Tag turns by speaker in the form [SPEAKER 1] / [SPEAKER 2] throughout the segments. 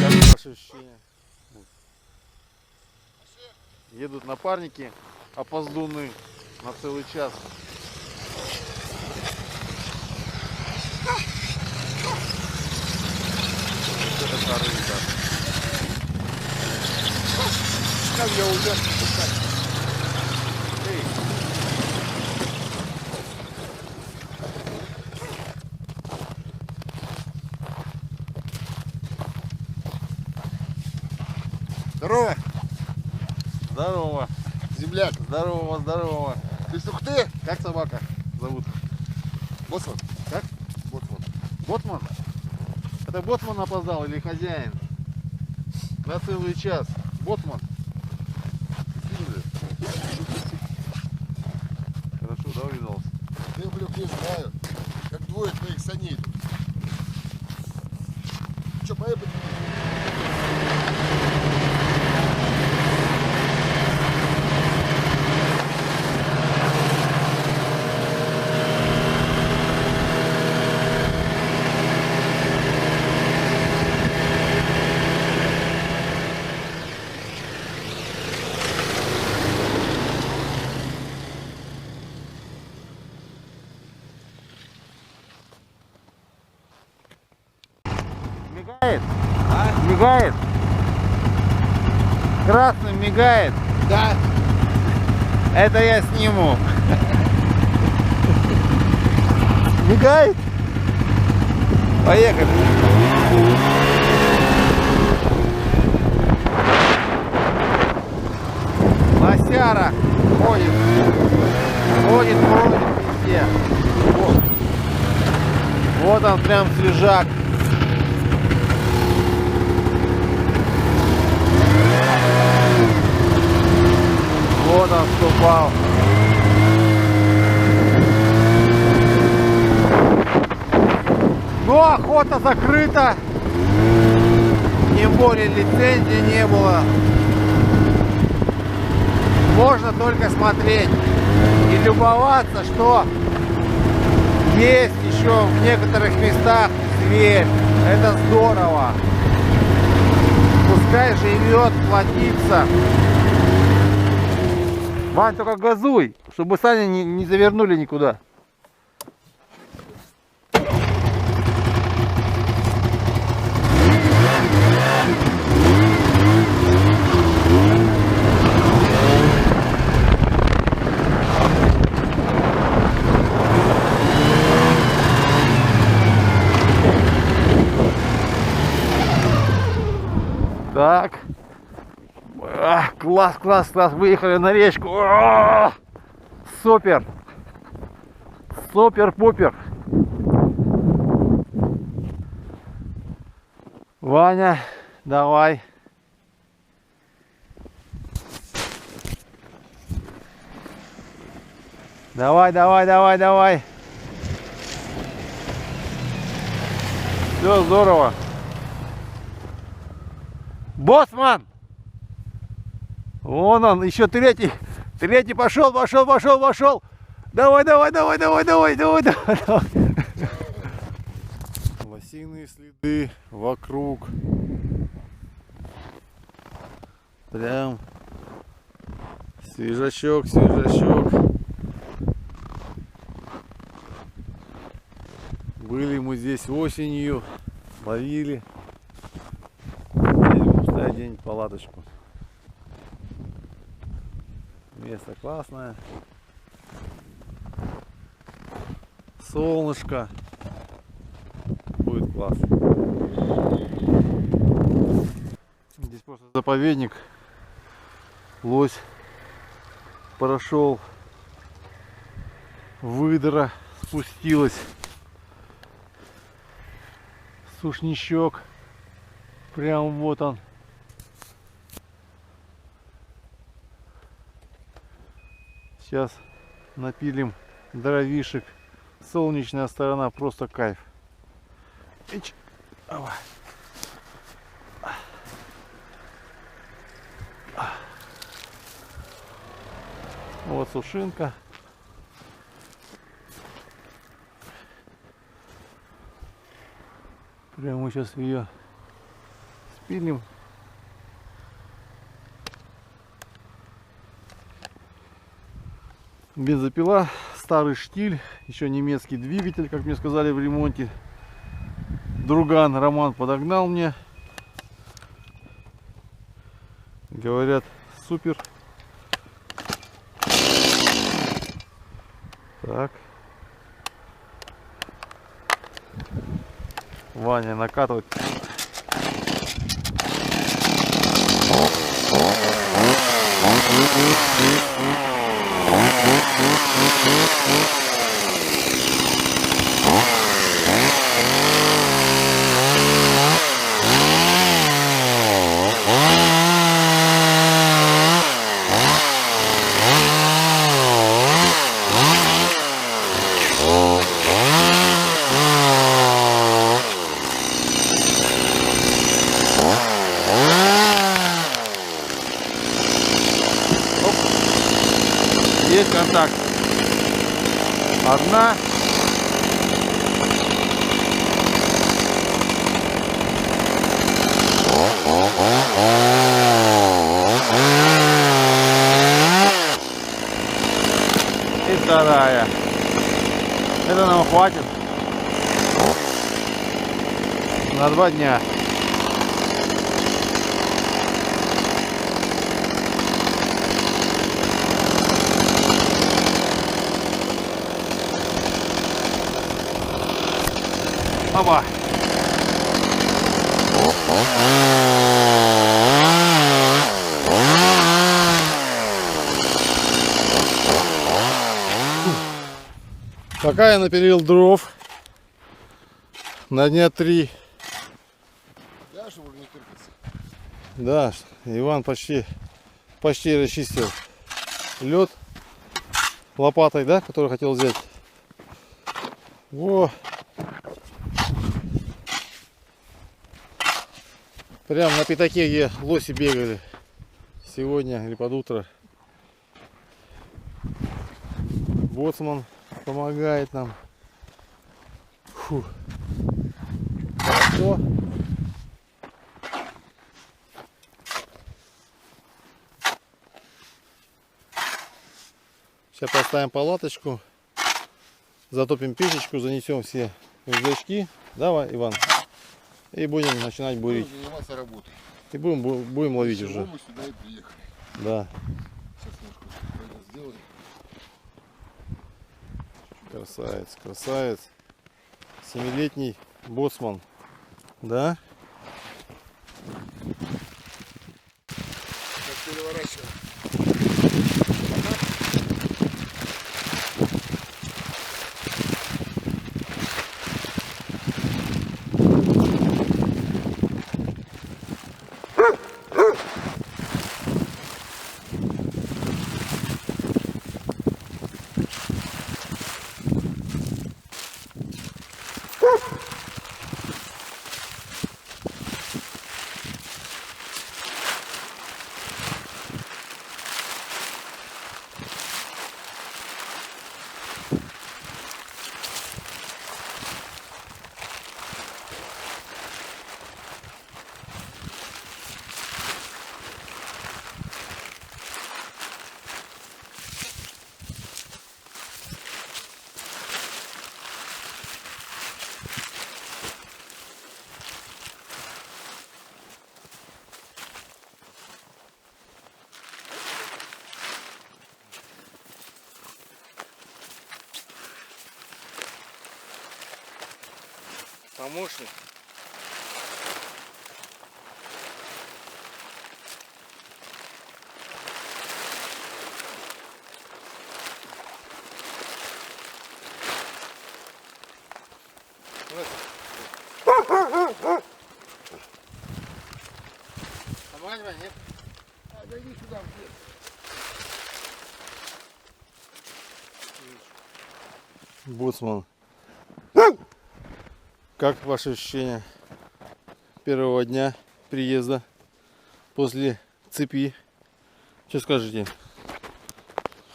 [SPEAKER 1] Как ваши ощущения? Едут напарники опоздунные на целый час. Это корыто.
[SPEAKER 2] Как я уже.
[SPEAKER 1] Эй.
[SPEAKER 2] Здорово,
[SPEAKER 1] Здорово.
[SPEAKER 2] земляк.
[SPEAKER 1] Здорово, здорово.
[SPEAKER 2] Ты с Ухты?
[SPEAKER 1] Как собака зовут?
[SPEAKER 2] Боцман.
[SPEAKER 1] Как?
[SPEAKER 2] Боцман.
[SPEAKER 1] Боцман? Это боцман опоздал или хозяин? На целый час. Боцман. Хорошо, да, увидался?
[SPEAKER 2] Я, блядь, не знаю. Как двое твоих саней тут. Че, поехали?
[SPEAKER 1] Мигает? Мигает? Красным мигает?
[SPEAKER 2] Да.
[SPEAKER 1] Это я сниму. Мигает? Поехали. Лосяра ходит. Ходит, бродит везде. Вот он прям свежак. Вот он вступал. Но охота закрыта. Тем более лицензии не было. Можно только смотреть и любоваться, что есть еще в некоторых местах зверь. Это здорово. Пускай живет, плодится. Вань, только газуй, чтобы сани не завернули никуда. Так. Класс, класс, класс. Выехали на речку. Супер. Супер-пупер. Ваня, давай. Давай, давай, давай, давай. Все здорово. Боцман! Вон он, еще третий. Третий пошел, пошел, пошел, пошел. Давай, давай, давай, давай, давай, давай, давай, давай. Лосиные следы вокруг. Прям свежачок, свежачок. Были мы здесь осенью, ловили. Здесь густая день палаточку. Место классное. Солнышко. Будет класс. Здесь просто заповедник. Лось прошел. Выдра спустилась. Сушничок. Прям вот он. Сейчас напилим дровишек. Солнечная сторона просто кайф. Вот сушинка. Прямо мы сейчас ее шпилем. Бензопила, старый штиль, еще немецкий двигатель, как мне сказали в ремонте. Друган Роман подогнал мне. Говорят, супер. Так. Ваня накатывает. Есть контакт. Одна. И вторая. Это нам хватит на 2 дня. Оба. Пока я напилил дров на дня 3.
[SPEAKER 2] Да, чтобы не тыркаться.
[SPEAKER 1] Да, Иван почти расчистил лед лопатой, да, который хотел взять. Во. Прям на пятаке, где лоси бегали сегодня или под утро. Боцман помогает нам. Фу. Хорошо. Сейчас поставим палаточку, затопим печечку, занесем все рюкзачки. Давай, Иван. И будем начинать бурить.
[SPEAKER 2] Будем заниматься работой.
[SPEAKER 1] И будем ловить
[SPEAKER 2] Всего
[SPEAKER 1] уже.
[SPEAKER 2] мы сюда и приехали.
[SPEAKER 1] Да.
[SPEAKER 2] Сейчас немножко это сделаем.
[SPEAKER 1] Красавец, красавец. 7-летний боцман. Да?
[SPEAKER 2] Сейчас переворачиваем.
[SPEAKER 1] Помощник. Помогай, нет?
[SPEAKER 2] Отойди сюда, где?
[SPEAKER 1] Боцман. Как ваши ощущения первого дня приезда после цепи? Что скажете?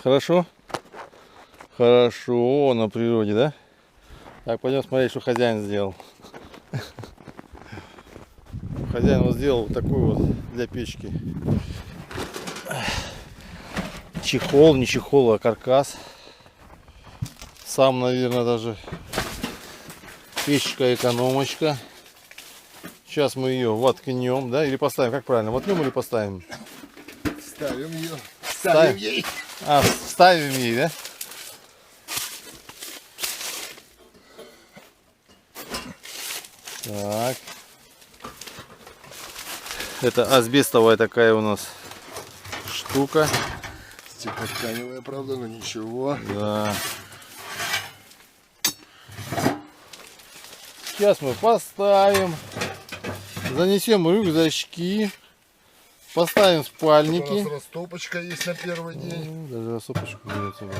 [SPEAKER 1] Хорошо? Хорошо на природе, да? Так, пойдем смотреть, что хозяин сделал. Хозяин вот сделал такой вот для печки чехол, не чехол, а каркас. Сам, наверное, даже печка-экономочка. Сейчас мы ее воткнем, да, или поставим, как правильно, воткнем или поставим?
[SPEAKER 2] Ставим ее.
[SPEAKER 1] Ставим
[SPEAKER 2] ей.
[SPEAKER 1] А, ставим ей, да? Так. Это асбестовая такая у нас штука.
[SPEAKER 2] Стеклотканевая, правда, но ничего.
[SPEAKER 1] Да. Сейчас мы поставим, занесем рюкзачки, поставим
[SPEAKER 2] Тут у
[SPEAKER 1] спальники.
[SPEAKER 2] нас растопочка есть на первый день.
[SPEAKER 1] Даже рассопочку берет сюда.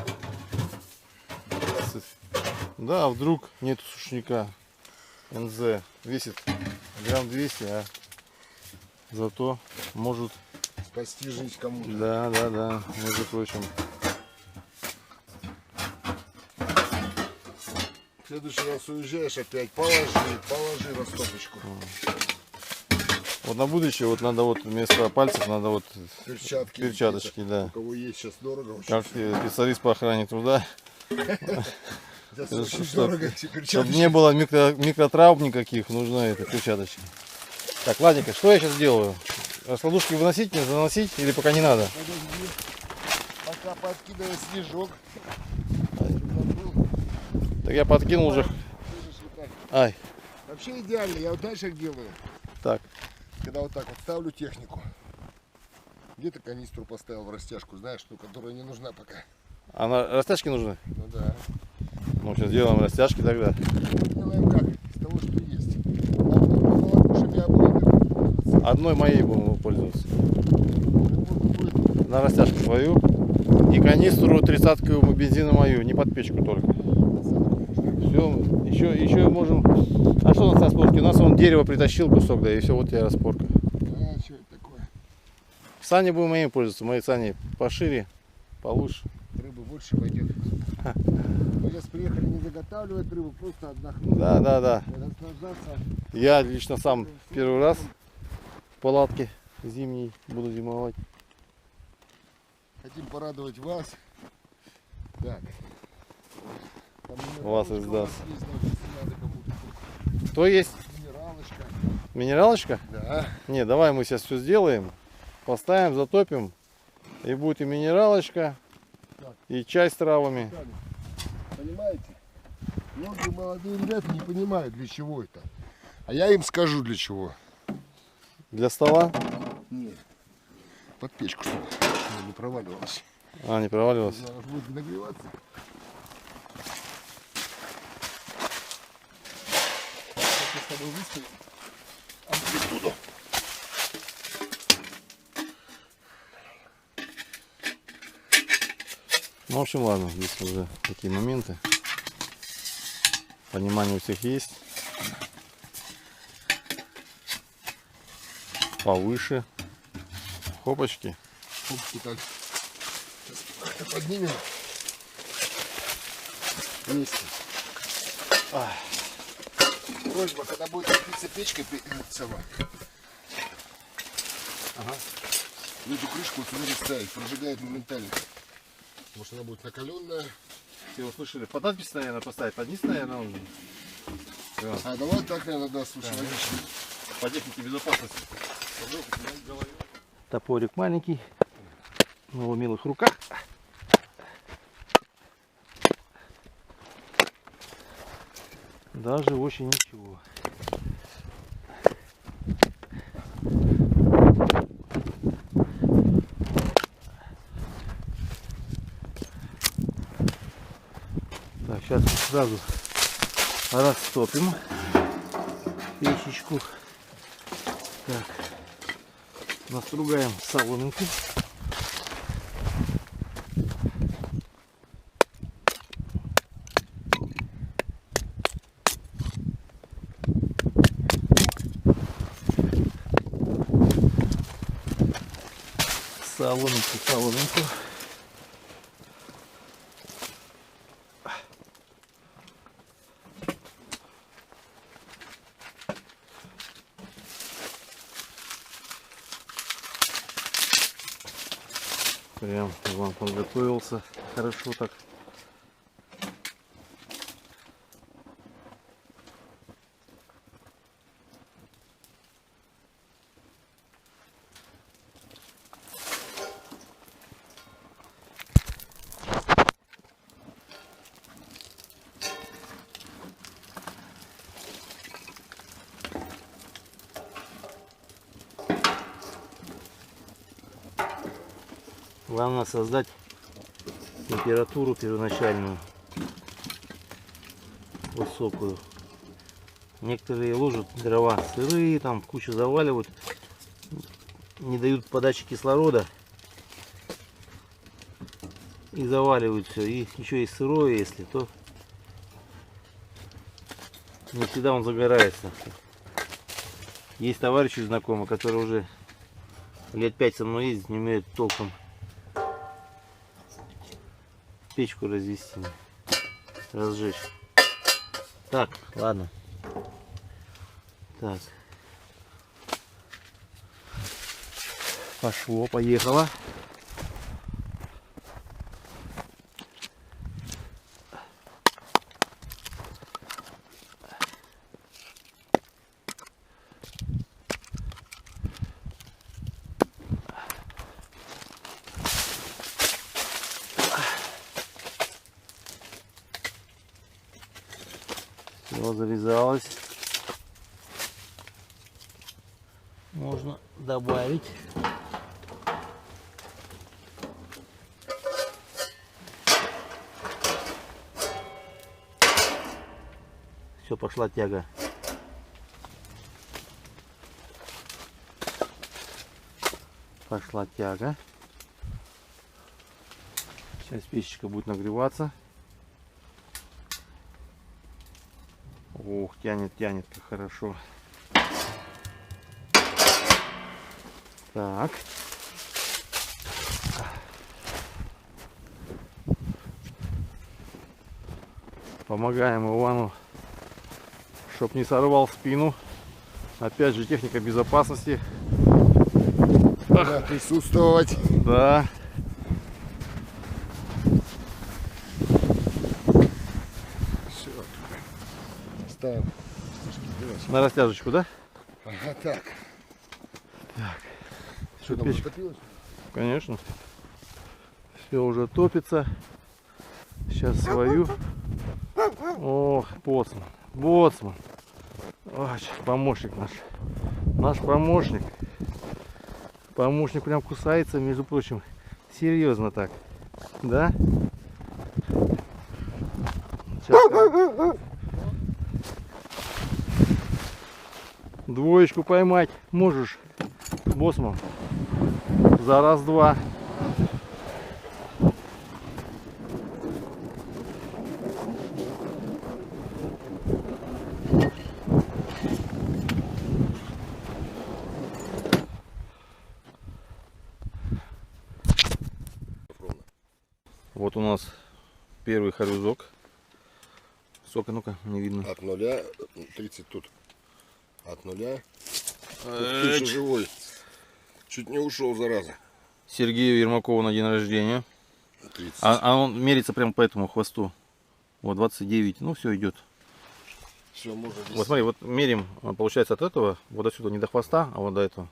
[SPEAKER 1] Да, вдруг нет сушняка. НЗ весит грамм 200, а зато может...
[SPEAKER 2] Спасти жизнь кому-то.
[SPEAKER 1] Да, между прочим.
[SPEAKER 2] В следующий раз уезжаешь опять, положи растопочку.
[SPEAKER 1] Вот на будущее вот надо вот вместо пальцев надо вот перчаточки, да.
[SPEAKER 2] У кого есть сейчас дорого очень.
[SPEAKER 1] Как специалист по охране труда.
[SPEAKER 2] Сейчас очень дорого эти
[SPEAKER 1] Чтобы
[SPEAKER 2] перчаточки.
[SPEAKER 1] не было микротравм никаких, нужны это перчаточки. Так, ладненько, что я сейчас делаю? Раскладушки выносить, не заносить или пока не надо?
[SPEAKER 2] Подожди, пока подкидываю снежок.
[SPEAKER 1] Так я подкинул уже. Ай,
[SPEAKER 2] Вообще идеально, я вот знаешь, как делаю?
[SPEAKER 1] так.
[SPEAKER 2] Когда вот так вот ставлю технику. Где-то канистру поставил в растяжку, знаешь, ту, которая не нужна пока.
[SPEAKER 1] А на растяжки нужны?
[SPEAKER 2] Ну да.
[SPEAKER 1] Ну, сейчас сделаем растяжки тогда.
[SPEAKER 2] Делаем как? Из того, что есть. Чтобы я буду
[SPEAKER 1] Одной моей будем пользоваться.
[SPEAKER 2] будет.
[SPEAKER 1] На растяжку свою. И канистру 30-ку бензина мою, не под печку только. Все, еще можем. А что у нас на распорке? У нас он дерево притащил кусок, да, и все, вот тебе распорка.
[SPEAKER 2] А, что это такое?
[SPEAKER 1] Сани будем моим пользоваться, мои сани пошире, получше.
[SPEAKER 2] Рыбы больше пойдет. Мы сейчас приехали не заготавливать рыбу, просто отдохнуть.
[SPEAKER 1] Да.
[SPEAKER 2] Наслаждаться.
[SPEAKER 1] Я лично сам первый раз в палатке зимней буду зимовать.
[SPEAKER 2] Хотим порадовать вас. Так. Там
[SPEAKER 1] Вас
[SPEAKER 2] минералочка
[SPEAKER 1] издаст.
[SPEAKER 2] у нас есть, но если надо кому-то.
[SPEAKER 1] Кто есть?
[SPEAKER 2] Минералочка.
[SPEAKER 1] Минералочка?
[SPEAKER 2] Да.
[SPEAKER 1] Не, давай мы сейчас все сделаем. Поставим, затопим. И будет и минералочка,
[SPEAKER 2] Так.
[SPEAKER 1] и чай с травами.
[SPEAKER 2] Понимаете? Многие молодые ребята не понимают, для чего это. А я им скажу, для чего.
[SPEAKER 1] Для стола?
[SPEAKER 2] Нет. Под печку, чтобы не проваливалось.
[SPEAKER 1] А, не проваливалась?
[SPEAKER 2] Она уж будет нагреваться. Сейчас с тобой выставим амплитуду.
[SPEAKER 1] Ну, в общем, ладно, здесь уже такие моменты. Понимание у всех есть. Повыше. Хопочки.
[SPEAKER 2] Хопки так. Сейчас поднимем. Вместе. Просьба, когда будет топиться печка сама.
[SPEAKER 1] Ага.
[SPEAKER 2] Эту крышку вот сюда не ставить, прожигает моментально. Потому что она будет накаленная.
[SPEAKER 1] Все услышали? Под надпись, наверное, поставить. Под низ, наверное, нужно.
[SPEAKER 2] А давай так, наверное, да, слушай,
[SPEAKER 1] Да.
[SPEAKER 2] логично.
[SPEAKER 1] По технике безопасности. Топорик маленький. В умелых руках. Даже очень ничего. Так, сейчас мы сразу растопим печечку. Так, настругаем соломинку. Соломинку. Прям Иван подготовился хорошо так. Главное создать температуру первоначальную высокую. Некоторые ложат дрова сырые, там кучу заваливают, не дают подачи кислорода и заваливают все. И еще и сырое, если, то не всегда он загорается. Есть товарищи знакомые, которые уже лет 5 со мной ездят, не умеют толком печку развести, разжечь. Так, ладно. Так. Пошло, поехало. Все завязалось. Можно добавить. Все, пошла тяга. Пошла тяга. Сейчас печечка будет нагреваться. Ух, тянет, тянет, как хорошо. Так. Помогаем Ивану, чтоб не сорвал спину. Опять же, техника безопасности.
[SPEAKER 2] Надо присутствовать.
[SPEAKER 1] Да.
[SPEAKER 2] Все. Ставим.
[SPEAKER 1] На растяжечку, да?
[SPEAKER 2] Ага, так.
[SPEAKER 1] Так.
[SPEAKER 2] Что там,
[SPEAKER 1] Печка?
[SPEAKER 2] затопилось?
[SPEAKER 1] Конечно. Все уже топится. Сейчас свою. Ох, боцман. Боцман. Ой, помощник наш. Наш помощник. Помощник прям кусается, между прочим. Серьезно так. Да? Сейчас. Двоечку поймать можешь, боцман? За раз-два. Вот у нас первый хорюзок. Сколько, ну-ка, не видно.
[SPEAKER 2] От 0, 30 тут. От 0. Ты еще живой. Чуть не ушел, зараза.
[SPEAKER 1] Сергею Ермакову на день рождения.
[SPEAKER 2] 30.
[SPEAKER 1] А он мерится прямо по этому хвосту. Вот 29. Ну все идет.
[SPEAKER 2] Все, можно вести.
[SPEAKER 1] Вот смотри, вот мерим, получается, от этого, вот отсюда не до хвоста, а вот до этого.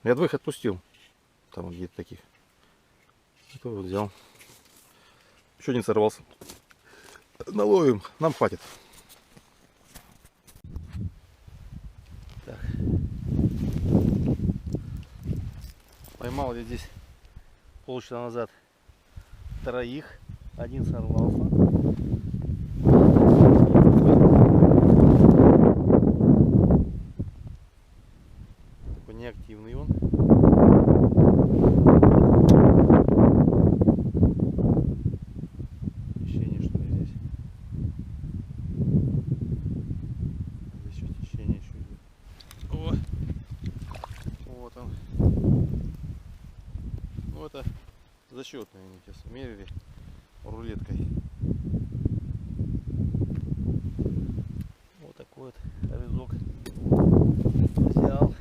[SPEAKER 1] Я двоих отпустил. Там вот где-то таких. Это вот взял. Еще один сорвался. Наловим, нам хватит. Так. Поймал я здесь полчаса назад троих. Один сорвался. Такой неактивный он. Течение что ли здесь? Здесь еще течение еще идет. О! Вот он. Ну это зачетные они сейчас мерили рулеткой. Вот такой вот хорюзок взял.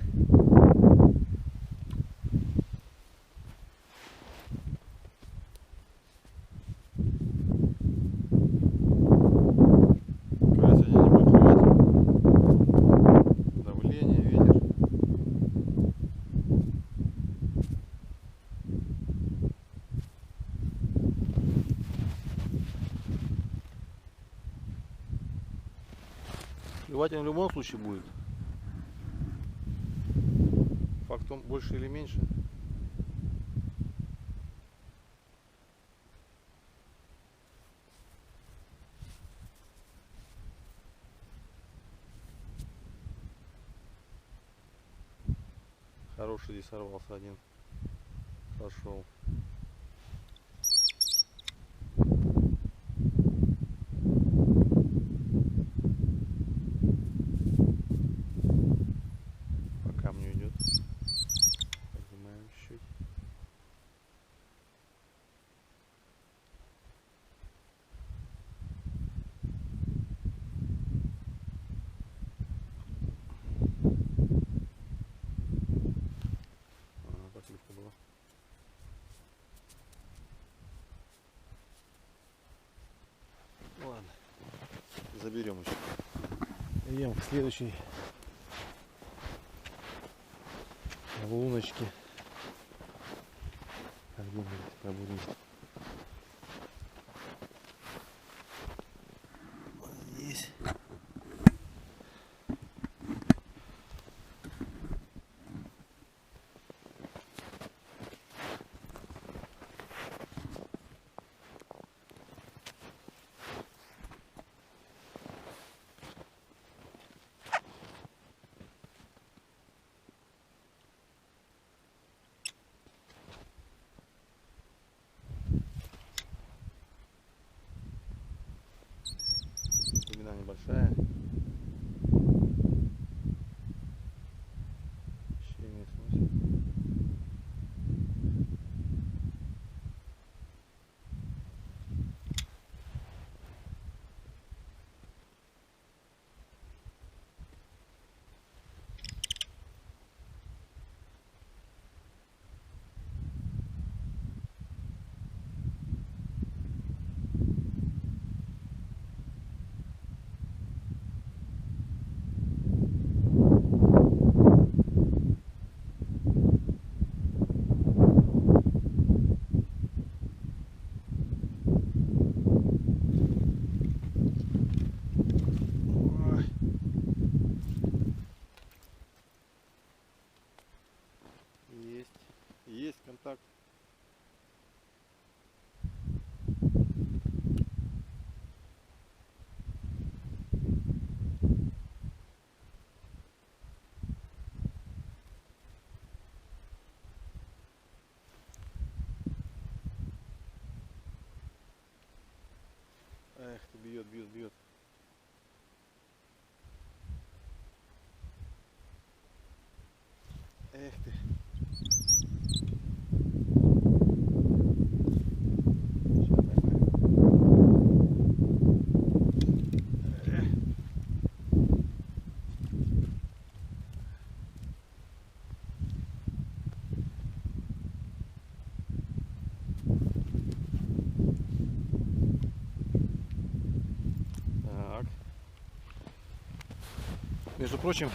[SPEAKER 1] Клевать он в любом случае будет. Факт в том, больше или меньше. Хороший здесь сорвался один. Пошел. По камню идет. Поднимаем чуть-чуть. Поклевка была. Ладно, заберем еще. Идем к следующей луночке. Как думаете, пробудем? Вот здесь. Глубина небольшая. Щение сносит. Есть контакт. Эх ты, бьет, бьет, бьет. Эх ты. Так. Между прочим,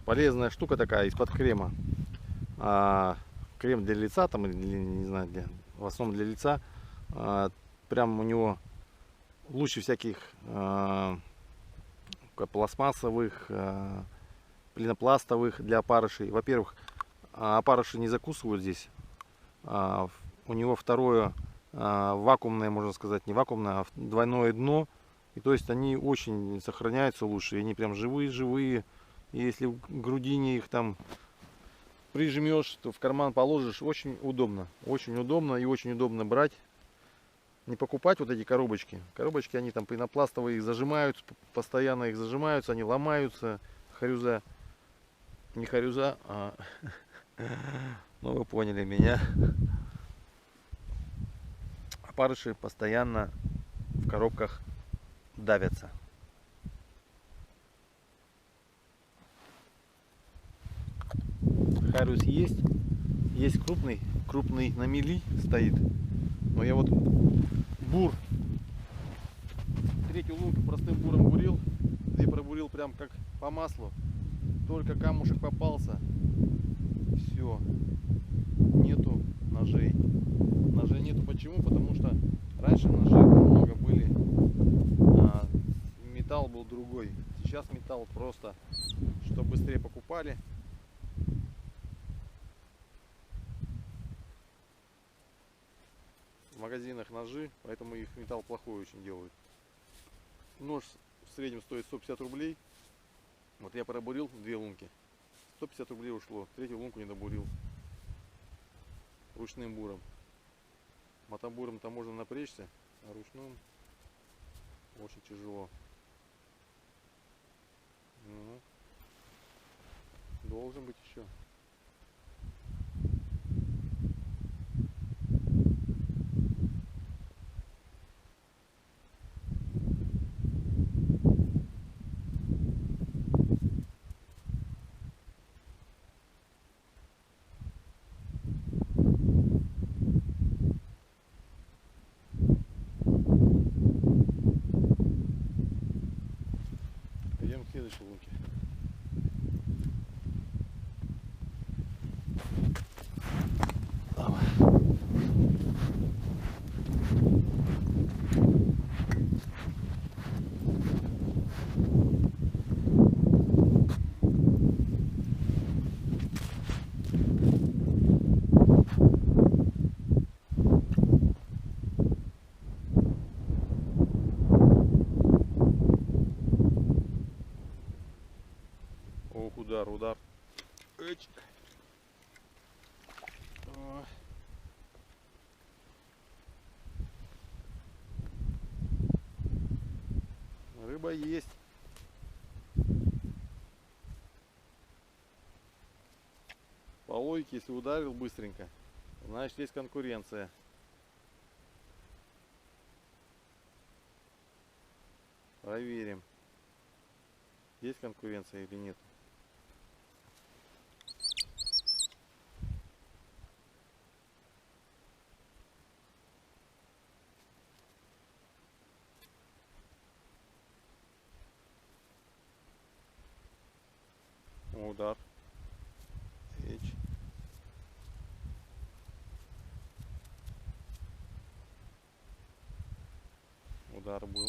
[SPEAKER 1] полезная штука такая из-под крема. Крем для лица, там, или, не знаю, в основном для лица. Прям у него лучше всяких пластмассовых, пенопластовых для опарышей. Во-первых, опарыши не закусывают здесь. У него второе вакуумное, можно сказать, не вакуумное, а двойное дно. И то есть они очень сохраняются лучше. И они прям живые-живые. И если в грудине их там прижмешь, то в карман положишь. Очень удобно. Очень удобно и очень удобно брать. Не покупать вот эти коробочки. Коробочки, они там пенопластовые, их зажимают, постоянно их зажимаются, они ломаются. Харюза. Не харюза, а... Ну, вы поняли меня. Опарыши постоянно в коробках давятся. Хариус есть. Есть крупный. Крупный на мели стоит. Но я вот бур. Третью лунку простым буром бурил. И пробурил прям как по маслу. Только камушек попался. Все. Нету ножей. Ножей нету. Почему? Потому что раньше ножи много были металл был другой. Сейчас металл просто, что быстрее покупали. В магазинах ножи, поэтому их металл плохой очень делают. Нож в среднем стоит 150 рублей. Вот я пробурил 2 лунки. 150 рублей ушло. Третью лунку не добурил. Ручным буром. Мотобуром там можно напрячься, а ручным очень тяжело. Ну, должен быть еще. Идем к следующей лунке. Ох, удар, удар. Эч. О. Рыба есть. По логике, если ударил быстренько, значит есть конкуренция. Проверим, есть конкуренция или нет. Удар. Эч. Удар был.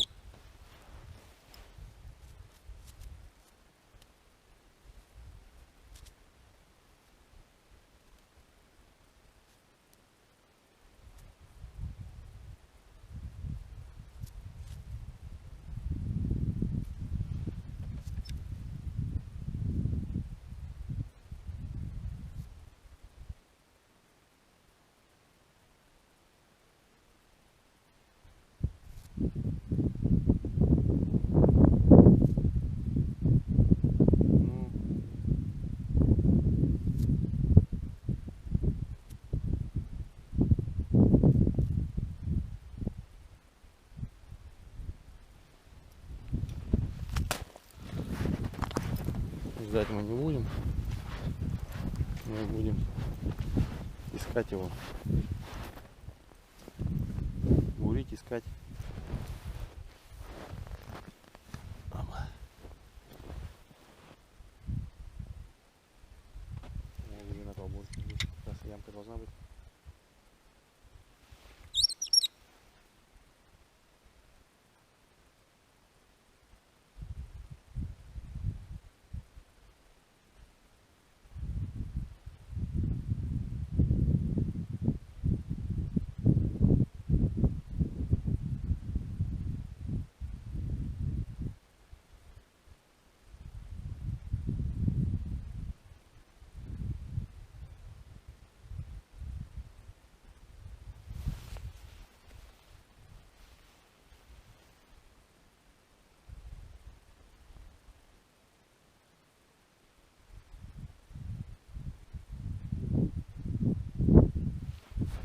[SPEAKER 1] Ждать мы не будем. Мы будем искать его. Бурить, искать. Глубина побольше. Как раз ямка должна быть.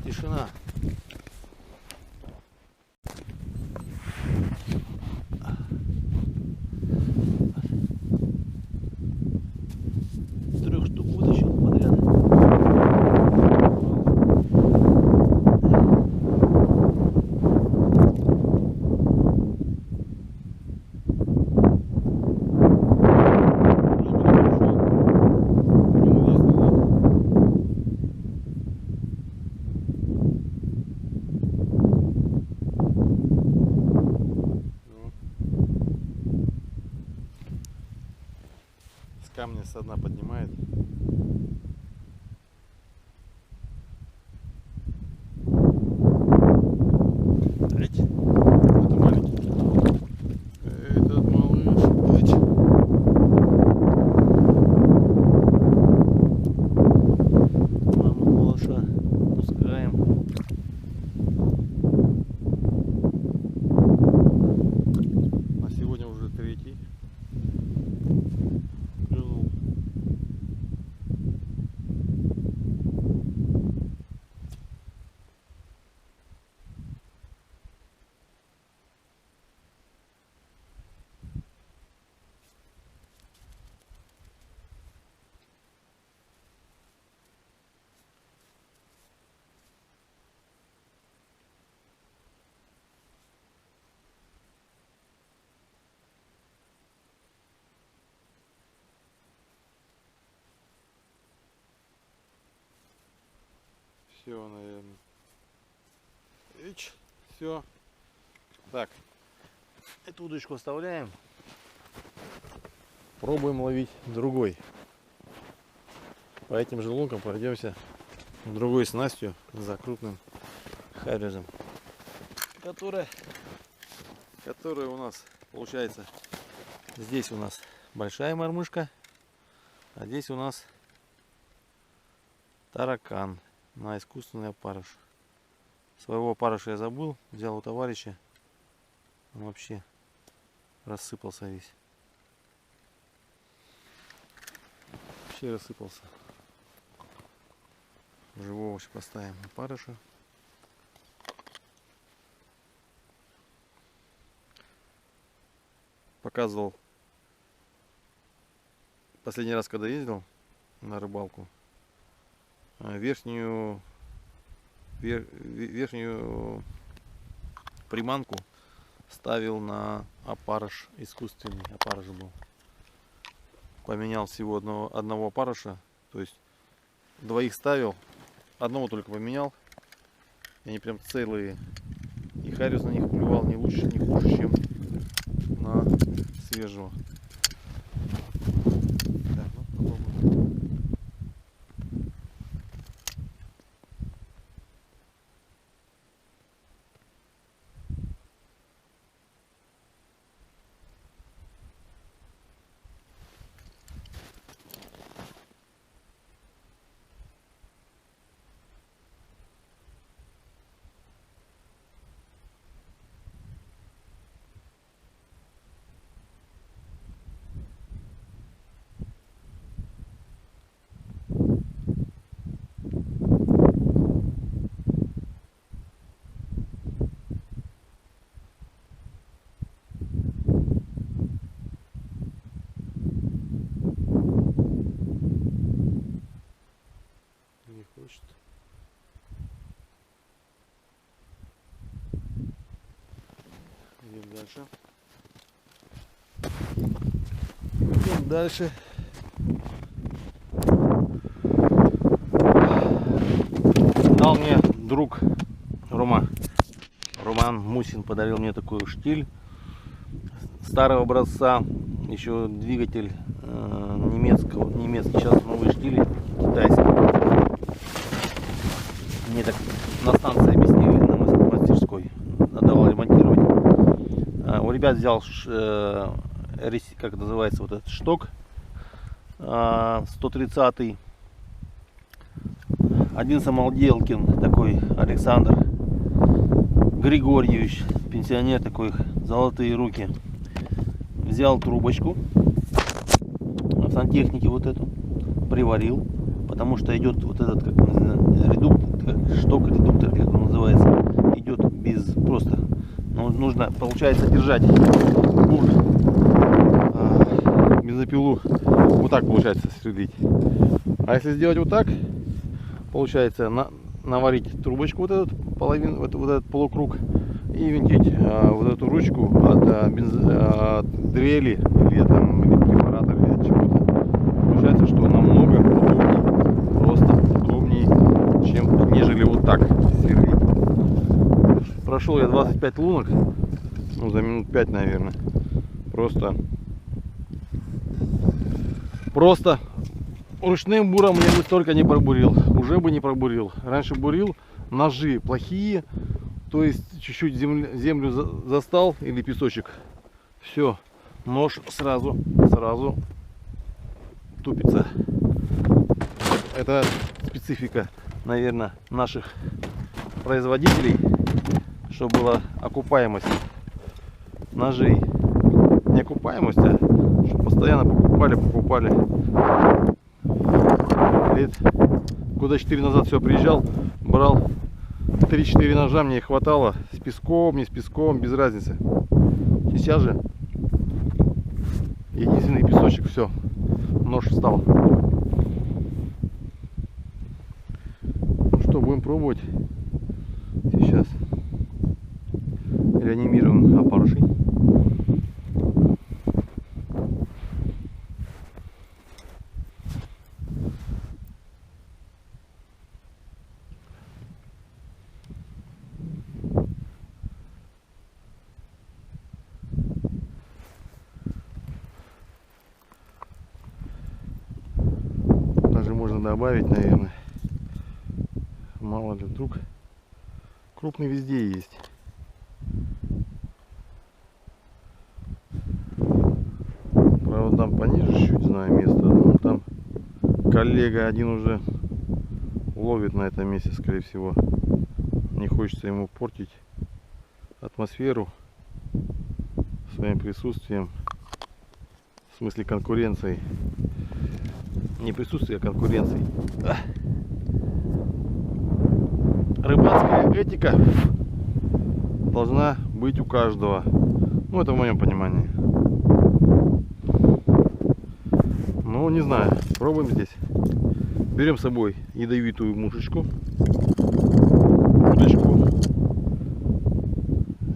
[SPEAKER 1] Тишина. Трех штук вытащил подряд. Камни со дна поднимает. Это маленький. Этот малыш. Маму малыша пускаем. На сегодня уже третий. Клюнул. Все, наверное. Все. Так. Эту удочку оставляем. Пробуем ловить другой. По этим же лункам пройдемся другой снастью за крупным харюзом. Которая у нас получается, здесь у нас большая мормышка, а здесь у нас таракан на искусственный опарыш. Своего опарыша я забыл, взял у товарища, он вообще рассыпался весь. Вообще рассыпался. Живого поставим опарыша. Показывал последний раз, когда ездил на рыбалку, верхнюю приманку ставил на опарыш, искусственный опарыш был. Поменял всего одного опарыша, то есть двоих ставил, одного только поменял. Они прям целые. И харюс на них клювал не лучше, не хуже, чем на свежего. Так, ну попробуем. Не хочет. Идем дальше. Идем дальше. Дал мне друг Роман Мусин, подарил мне такой штиль старого образца, еще двигатель немецкий, сейчас новый штиль китайский. Мне так на станции объяснили, на мастерской, надо ремонтировать. У ребят взял, как называется, вот этот шток 130-й. Один самоделкин такой, Александр Григорьевич, пенсионер такой, золотые руки. Взял трубочку в сантехнике вот эту, приварил, потому что идет вот этот, как редуктор, шток редуктор, как он называется, идет без просто, но нужно, получается, держать бур, бензопилу, вот так получается сверлить. А если сделать вот так, получается наварить трубочку, вот этот половину, вот этот полукруг, и винтить вот эту ручку от дрели или перфоратора или от чего-то. Получается, что намного удобнее, просто удобнее, чем нежели вот так сверлить. Прошел я 25 лунок, ну за минут 5, наверное. Просто Просто ручным буром я бы столько не пробурил. Уже бы не пробурил. Раньше бурил, ножи плохие. То есть чуть-чуть землю застал или песочек. Все, нож сразу тупится. Это специфика, наверное, наших производителей, чтобы была окупаемость ножей. Не окупаемость, а чтобы постоянно покупали. Лет года 4 назад все приезжал, брал 3-4 ножа, мне их хватало, с песком, не с песком, без разницы. Сейчас же единственный песочек, все, нож встал. Ну что, будем пробовать сейчас. Реанимируем опарышей. Даже можно добавить, наверное. Мало ли, вдруг. Крупный везде есть. Правда, там пониже чуть знаю место. Но там коллега один уже ловит на этом месте, скорее всего. Не хочется ему портить атмосферу своим присутствием. В смысле конкуренции. Не присутствие, а конкуренции. Рыбацкая этика должна быть у каждого. Ну, это в моем понимании. Ну, не знаю. Пробуем здесь. Берем с собой ядовитую мушечку. Удочку.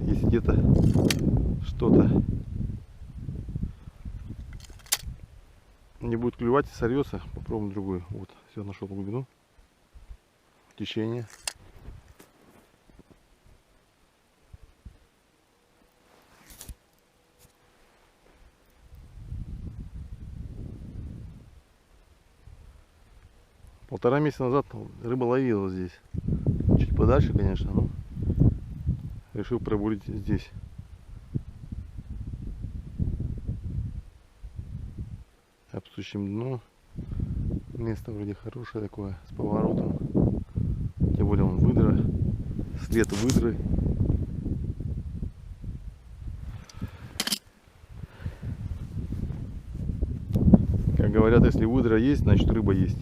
[SPEAKER 1] Если где-то что-то не будет клювать и сорвется, попробуем другую. Вот, все, нашел глубину. Течение. Полтора месяца назад рыба ловила здесь. Чуть подальше, конечно, но решил пробурить здесь. Обстучим дно. Место вроде хорошее такое, с поворотом. Тем более он выдра. След выдры. Как говорят, если выдра есть, значит рыба есть.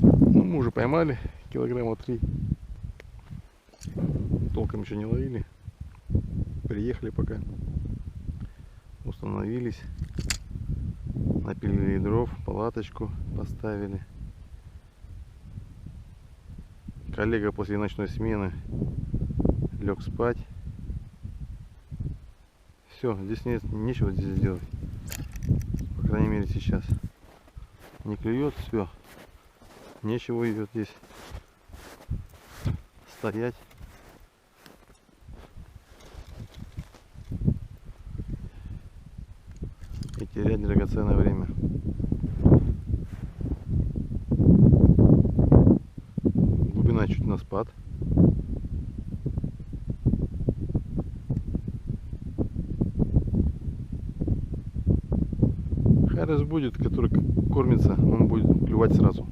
[SPEAKER 1] Ну, мы уже поймали килограмма 3. Толком еще не ловили. Приехали пока. Установились. Напилили дров, палаточку поставили. Коллега после ночной смены лег спать. Все, здесь нет нечего здесь делать. По крайней мере сейчас. Не клюет, все. Нечего идет здесь стоять. И терять драгоценное время. Глубина чуть на спад. Харис будет, который кормится, он будет клювать сразу.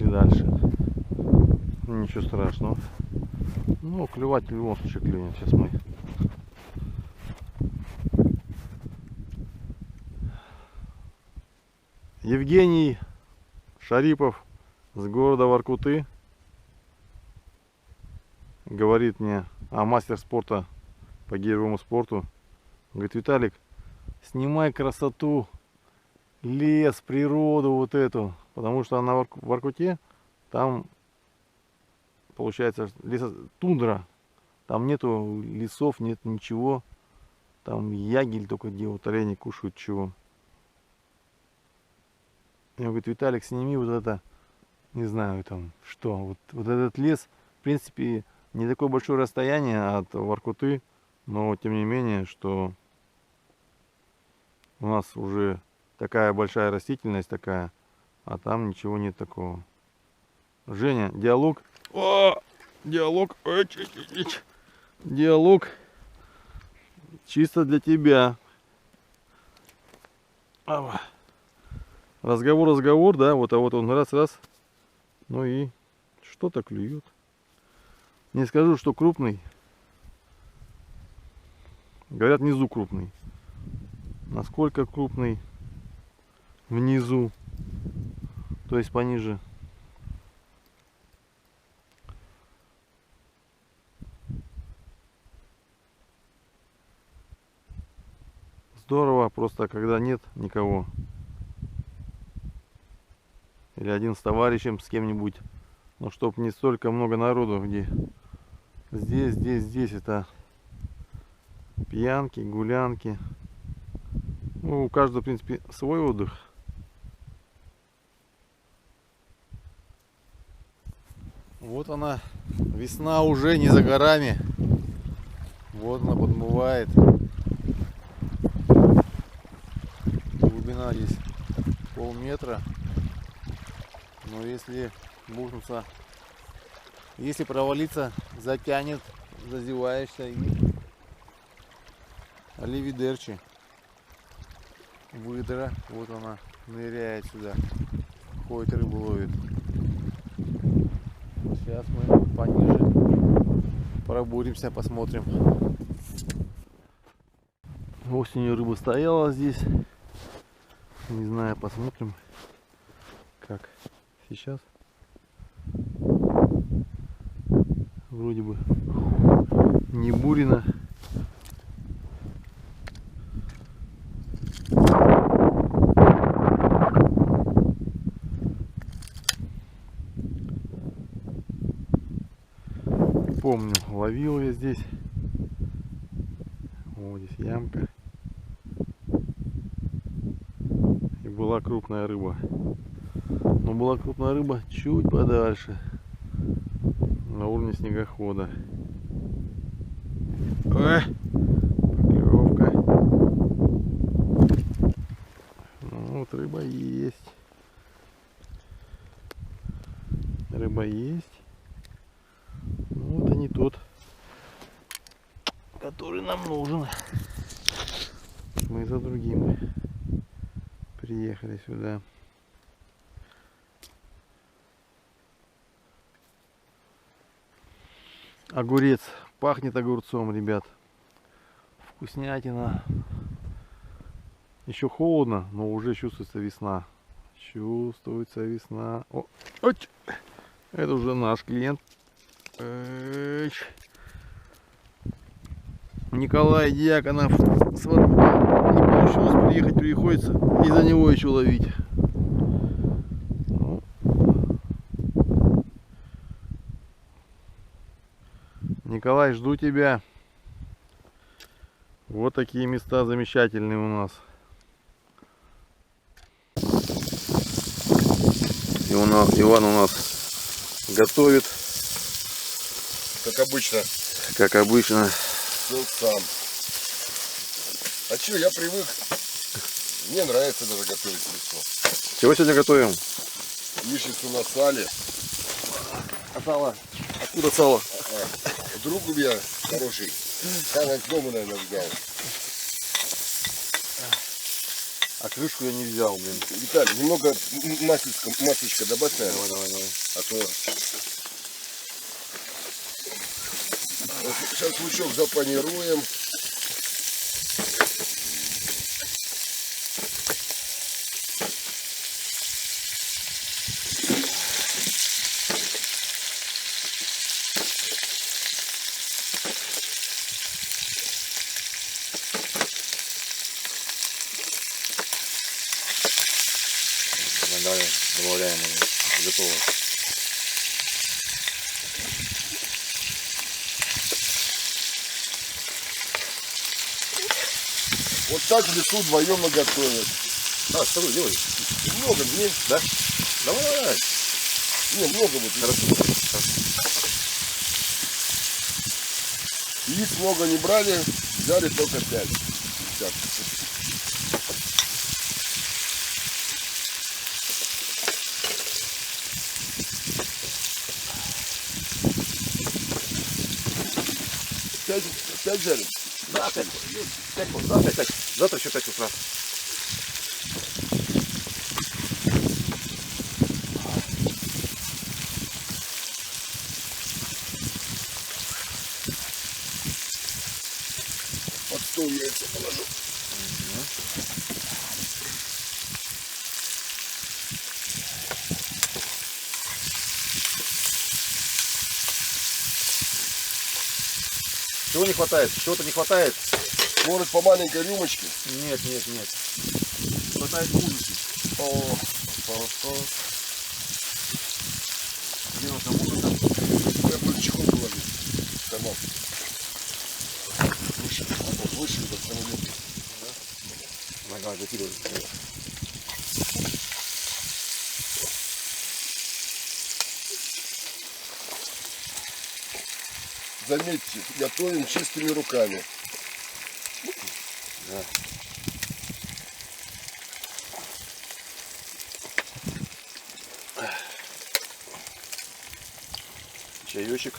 [SPEAKER 1] Дальше. Ничего страшного. Ну, клювать в любом случае клюнет. Сейчас мы. Евгений Шарипов с города Воркуты говорит мне, мастер спорта по гиревому спорту. Говорит: Виталик, снимай красоту, лес, природу вот эту. Потому что на Воркуте там получается тундра. Там нету лесов, нет ничего. Там ягель только где вот олени кушают чего. И он говорит: Виталик, сними вот это, не знаю там что, вот этот лес, в принципе, не такое большое расстояние от Воркуты, но тем не менее, что у нас уже такая большая растительность такая, а там ничего нет такого. Женя, диалог. О, диалог. Диалог чисто для тебя. Разговор, да, вот, а вот он раз. Ну и что-то клюет. Не скажу, что крупный. Говорят, внизу крупный. Насколько крупный внизу, то есть пониже. Здорово, просто когда нет никого. Или один с товарищем, с кем-нибудь. Но чтоб не столько много народу, где здесь это пьянки, гулянки. Ну, у каждого, в принципе, свой отдых. Вот она, весна уже не за горами. Вот она подмывает. Глубина здесь полметра. Но если бухнуться, если провалиться, затянет, зазеваешься и оливидерчи. Выдра, вот она ныряет сюда, ходит, рыбу ловит. Сейчас мы пониже пробуримся, посмотрим. Осенью рыба стояла здесь, не знаю, посмотрим, как сейчас. Вроде бы не бурено. Помню, ловил я здесь. Вот здесь ямка. И была крупная рыба. Но была крупная рыба чуть подальше. На уровне снегохода. Поклевка. Ну, вот рыба есть. Рыба есть. Ну, это не тот, который нам нужен. Мы за другим приехали сюда. Огурец. Пахнет огурцом, ребят. Вкуснятина. Еще холодно, но уже чувствуется весна. Чувствуется весна. О, это уже наш клиент. Николай Дьяконов с Воркуты. Не получилось приехать, приходится из-за него еще ловить. Ну. Николай, жду тебя. Вот такие места замечательные у нас. Иван у нас готовит.
[SPEAKER 2] Как обычно.
[SPEAKER 1] Как обычно.
[SPEAKER 2] Все сам. А че, я привык. Мне нравится даже готовить мясо.
[SPEAKER 1] Чего сегодня готовим?
[SPEAKER 2] Яичницу на сале.
[SPEAKER 1] А сало? Откуда сало?
[SPEAKER 2] Друг у меня хороший. Там от дома, наверное, взял.
[SPEAKER 1] А крышку я не взял, блин.
[SPEAKER 2] Виталий, немного маслечка добавь, наверное.
[SPEAKER 1] Давай.
[SPEAKER 2] А то... Сейчас лучок запанируем.
[SPEAKER 1] Далее добавляем уже готово.
[SPEAKER 2] Вот так в лесу вдвоем и готовят.
[SPEAKER 1] Да, что вы делаете?
[SPEAKER 2] Много, не?
[SPEAKER 1] Да? Давай, давай.
[SPEAKER 2] Не, много будет.
[SPEAKER 1] Хорошо.
[SPEAKER 2] Яиц много не брали, взяли только 5. Пять жарим?
[SPEAKER 1] Да, 5. 5, да, 5. Завтра еще 5 утра.
[SPEAKER 2] Под стол яйца положу.
[SPEAKER 1] Чего не хватает? Чего-то не хватает?
[SPEAKER 2] Может по маленькой рюмочке?
[SPEAKER 1] Нет, нет, нет. Не хватает музыки.
[SPEAKER 2] О,
[SPEAKER 1] Где нужна музыка?
[SPEAKER 2] я буду чехол положить. Карман. Выше, выше, как самолет.
[SPEAKER 1] Нога закидывай.
[SPEAKER 2] Заметьте, готовим чистыми руками.
[SPEAKER 1] Да. Чаечек.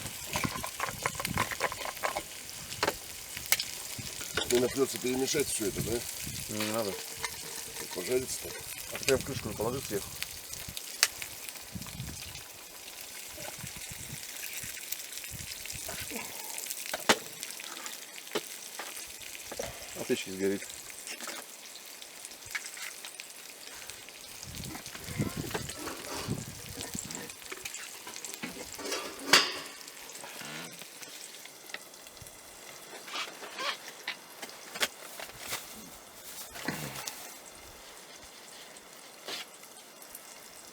[SPEAKER 2] Мне придется перемешать все это, да?
[SPEAKER 1] Не надо.
[SPEAKER 2] Пожарится-то.
[SPEAKER 1] А ты прям крышку положи сверху. А печки сгорит.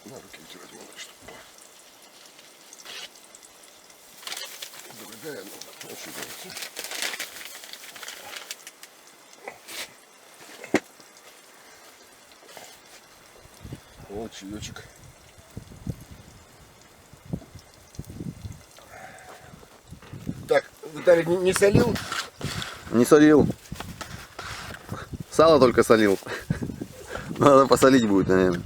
[SPEAKER 2] На руки вытирать надо, чтобы... Дорогая, ну, очень дорогая. Вот чаечек. Так, Виталий не солил?
[SPEAKER 1] Не солил. Сало только солил. Надо посолить будет, наверное.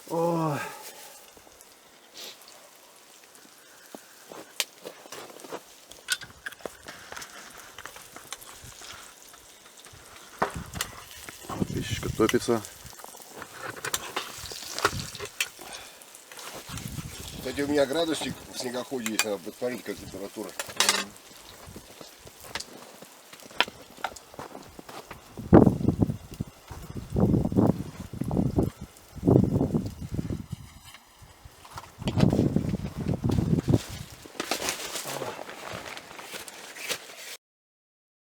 [SPEAKER 1] Ой. Печечка топится.
[SPEAKER 2] Кстати, у меня градусник в снегоходе есть, надо посмотреть, какая температура.